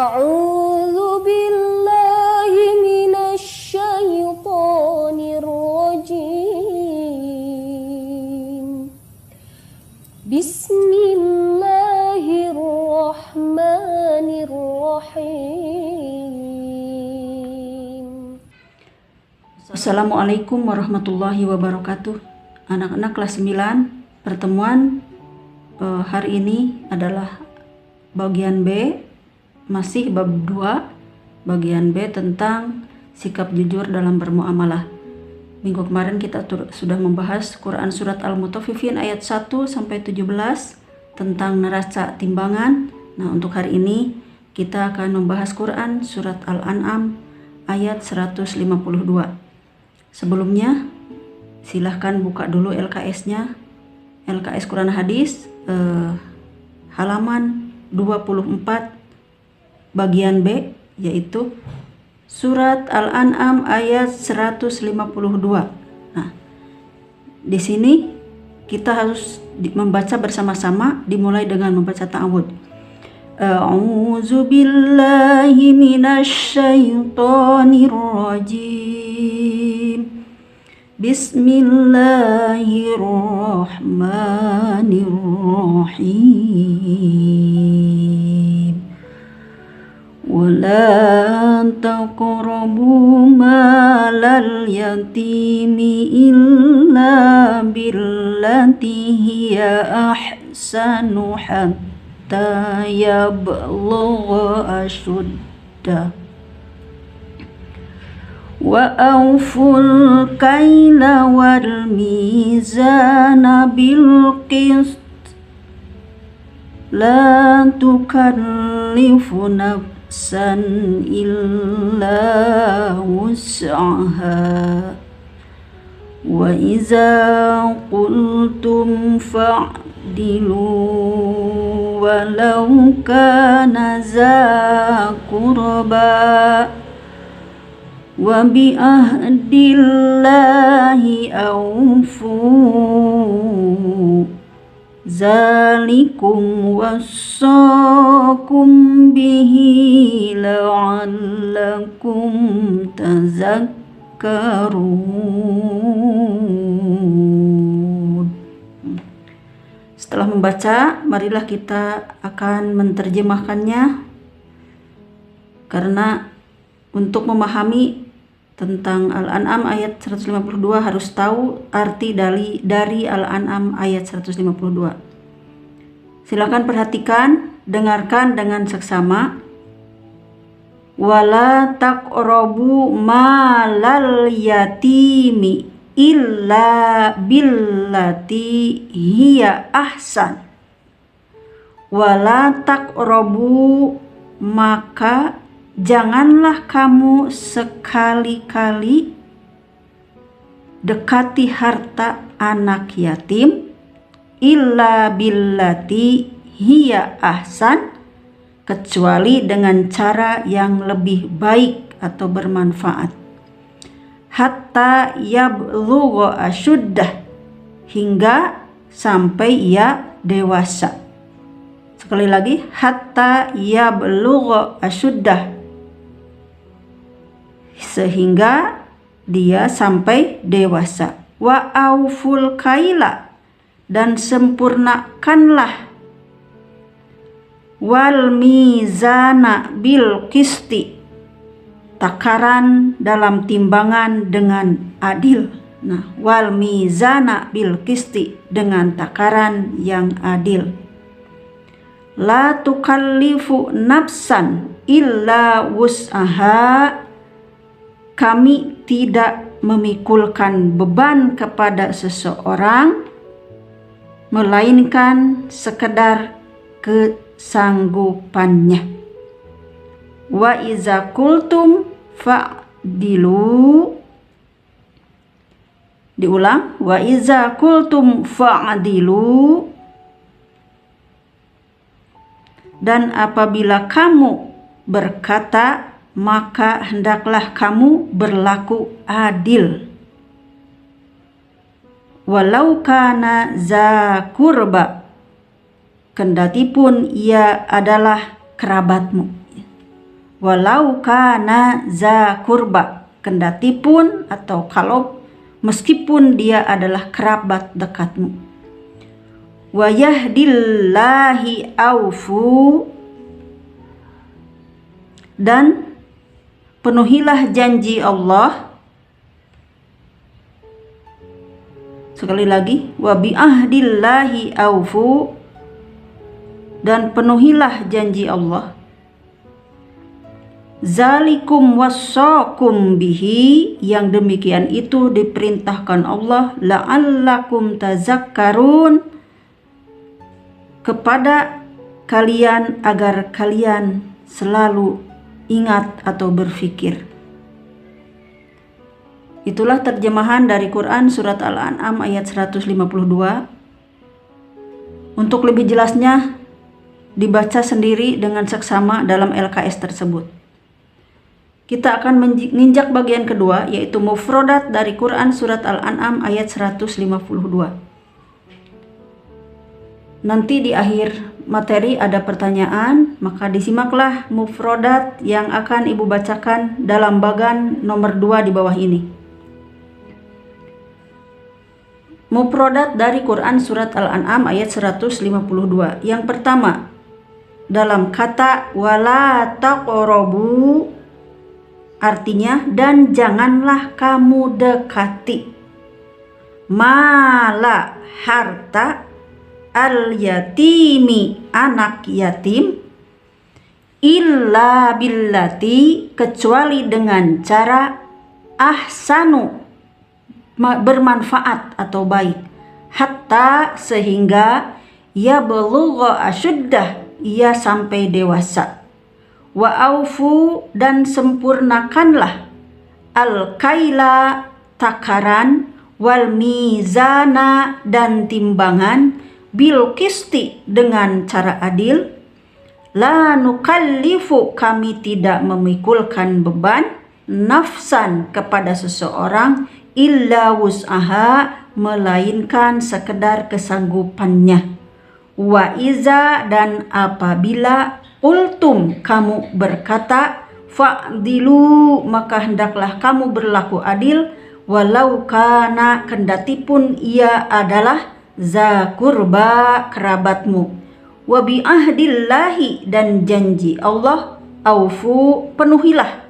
أعوذ بالله من الشيطان الرجيم بسم الله الرحمن الرحيم. Assalamualaikum warahmatullahi wabarakatuh. Anak-anak kelas 9, pertemuan hari ini adalah bagian B, masih bab 2, bagian B tentang sikap jujur dalam bermuamalah. Minggu kemarin kita sudah membahas Quran Surat Al-Mutaffifin ayat 1 sampai 17 tentang neraca timbangan. Nah, untuk hari ini kita akan membahas Quran Surat Al-An'am ayat 152. Sebelumnya, silahkan buka dulu LKS-nya, LKS Quran Hadis, halaman 24, bagian B, yaitu Surat Al-An'am ayat 152. Nah, di sini kita harus membaca bersama-sama, dimulai dengan membaca ta'awudz. A'udzu billahi minasy syaithanir rajim. Bismillahirrahmanirrahim. Wala taqrabu malal yatimi illa billati hiya ahsanu hatta yablugha ashuddah. Wa awful kaila wal mizana bil qist la tukallifu nafsan illa wus'aha wa iza qultum fa'dilu walau kana za qurba wa bi ahdillahi awfu zalikum wassakum bihi la'allakum tazakkarun. Setelah membaca, marilah kita akan menerjemahkannya, karena untuk memahami tentang Al-An'am ayat 152 harus tahu arti dari Al-An'am ayat 152. Silakan perhatikan, dengarkan dengan seksama. Wala taqrabu malal yatimi illa billati hiya ahsan. Wala taqrabu, maka janganlah kamu sekali-kali dekati harta anak yatim illa billati hiya ahsan, kecuali dengan cara yang lebih baik atau bermanfaat. Hatta yablugha ashuddah, hingga sampai ia dewasa. Sekali lagi, hatta yablugha ashuddah, sehingga dia sampai dewasa. Wa auful kaila, dan sempurnakanlah wal mizana bil qisti, takaran dalam timbangan dengan adil. Nah, wal mizana bil qisti, dengan takaran yang adil. La tukallifu nafsan illa wus'aha, kami tidak memikulkan beban kepada seseorang melainkan sekedar kesanggupannya. Wa iza qultum fa'dilu, diulang, wa iza qultum fa'dilu, dan apabila kamu berkata, maka hendaklah kamu berlaku adil. Walau kana za qurba, kendatipun ia adalah kerabatmu. walau kana za kurba, kendati pun atau kalau meskipun dia adalah kerabat dekatmu. Wa yahdillahi aufu, dan penuhilah janji Allah. Sekali lagi, wa bi'ahdillahi aufu, dan penuhilah janji Allah. Zalikum wassakum bihi, yang demikian itu diperintahkan Allah, la'allakum tazakkarun, kepada kalian agar kalian selalu ingat atau berfikir. Itulah terjemahan dari Quran surat Al-An'am ayat 152. Untuk lebih jelasnya dibaca sendiri dengan seksama dalam LKS tersebut. Kita akan menginjak bagian kedua, yaitu mufrodat dari Quran surat Al-An'am ayat 152. Nanti di akhir materi ada pertanyaan, maka disimaklah mufrodat yang akan Ibu bacakan dalam bagan nomor 2 di bawah ini. Mufrodat dari Quran surat Al-An'am ayat 152. Yang pertama, dalam kata wala taqrabu, artinya dan janganlah kamu dekati mala harta al-yatimi, anak yatim, illa billati, kecuali dengan cara ahsanu, bermanfaat atau baik, hatta, sehingga ya belugha asyuddah, ia sampai dewasa. Wa aufu, dan sempurnakanlah al-kaila, takaran, wal mizana, dan timbangan, bil qisti, dengan cara adil. La nukallifu, kami tidak memikulkan beban, nafsan, kepada seseorang, illa wus'aha, melainkan sekedar kesanggupannya. Wa iza, dan apabila ultum, kamu berkata, fa'dilu, maka hendaklah kamu berlaku adil, walau kana, kendati pun ia adalah za kurba, kerabatmu. Wa bi'ahdillahi, dan janji Allah, aufu, penuhilah.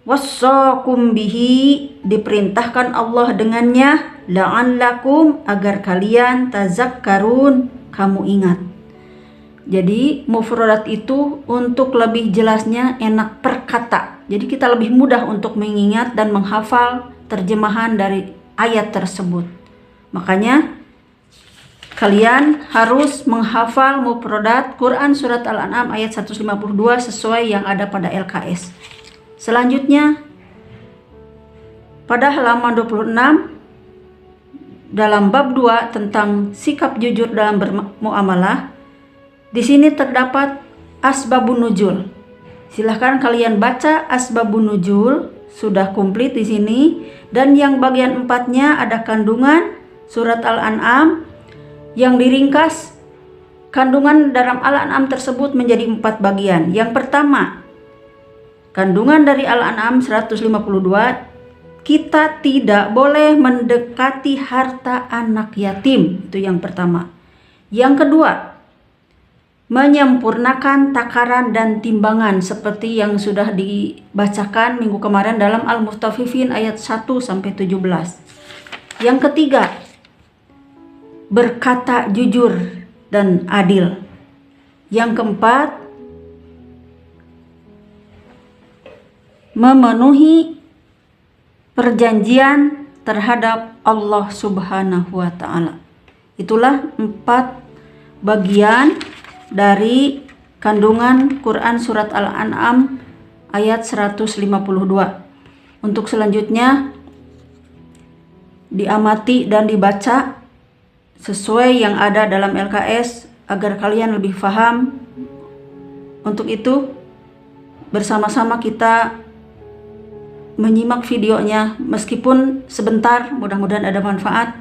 Wassakum bihi, diperintahkan Allah dengannya, la'allakum, agar kalian tazakkarun, kamu ingat. Jadi mufrodat itu untuk lebih jelasnya enak per kata. Jadi kita lebih mudah untuk mengingat dan menghafal terjemahan dari ayat tersebut. Makanya kalian harus menghafal mufrodat Quran surat Al-An'am ayat 152 sesuai yang ada pada LKS. Selanjutnya pada halaman 26 dalam bab 2 tentang sikap jujur dalam bermuamalah, di sini terdapat asbabun nuzul. Silahkan kalian baca asbabun nuzul, sudah komplit di sini. Dan yang bagian 4-nya ada kandungan surat Al-An'am yang diringkas. Kandungan dalam Al-An'am tersebut menjadi 4 bagian. Yang pertama, kandungan dari Al-An'am 152, kita tidak boleh mendekati harta anak yatim. Itu yang pertama. Yang kedua, menyempurnakan takaran dan timbangan seperti yang sudah dibacakan minggu kemarin dalam Al-Mustafifin ayat 1-17. Yang ketiga, berkata jujur dan adil. Yang keempat, memenuhi perjanjian terhadap Allah Subhanahu wa Ta'ala. Itulah 4 bagian dari kandungan Quran surat Al-An'am ayat 152. Untuk selanjutnya diamati dan dibaca sesuai yang ada dalam LKS agar kalian lebih paham. Untuk itu bersama-sama kita menyimak videonya meskipun sebentar, mudah-mudahan ada manfaat.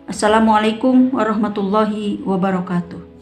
Assalamualaikum warahmatullahi wabarakatuh.